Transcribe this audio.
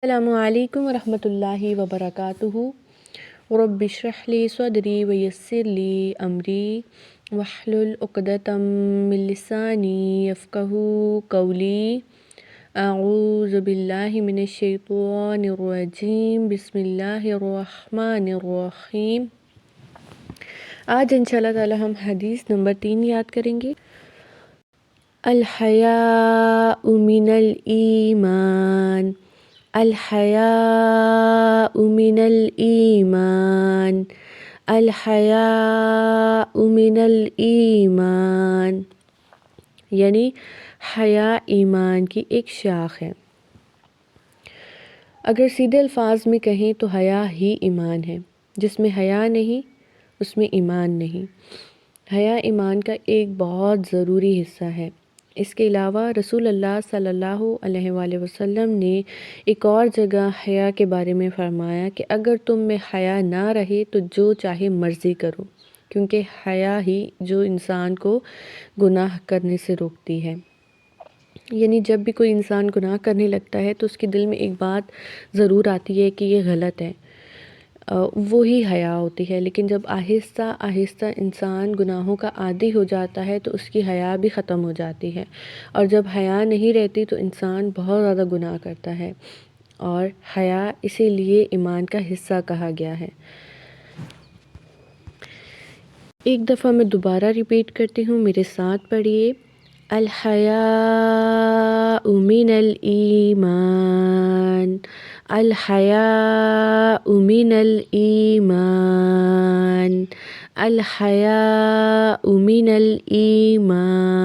السلام علیکم ورحمۃ اللہ وبرکاتہ۔ رب اشرح لی صدری ویسر لی امری واحلل عقدۃ من لسانی یفقہوا قولی۔ اعوذ باللہ من الشیطان الرجیم، بسم اللہ الرحمن الرحیم۔ آج انشاءاللہ تعالی ہم حدیث نمبر 3 یاد کریں گے۔ الحیاء من الایمان، الحیاء من الایمان، الحیاء من الایمان، یعنی حیا ایمان کی ایک شاخ ہے۔ اگر سیدھے الفاظ میں کہیں تو حیا ہی ایمان ہے۔ جس میں حیا نہیں اس میں ایمان نہیں۔ حیا ایمان کا ایک بہت ضروری حصہ ہے۔ اس کے علاوہ رسول اللہ صلی اللہ علیہ وآلہ وسلم نے ایک اور جگہ حیا کے بارے میں فرمایا کہ اگر تم میں حیا نہ رہے تو جو چاہے مرضی کرو، کیونکہ حیا ہی جو انسان کو گناہ کرنے سے روکتی ہے۔ یعنی جب بھی کوئی انسان گناہ کرنے لگتا ہے تو اس کے دل میں ایک بات ضرور آتی ہے کہ یہ غلط ہے، وہی حیا ہوتی ہے۔ لیکن جب آہستہ آہستہ انسان گناہوں کا عادی ہو جاتا ہے تو اس کی حیا بھی ختم ہو جاتی ہے، اور جب حیا نہیں رہتی تو انسان بہت زیادہ گناہ کرتا ہے، اور حیا اسی لیے ایمان کا حصہ کہا گیا ہے۔ ایک دفعہ میں دوبارہ ریپیٹ کرتی ہوں، میرے ساتھ پڑھیے۔ الحیاء من الایمان، الحیاء من الایمان، الحیاء من الایمان۔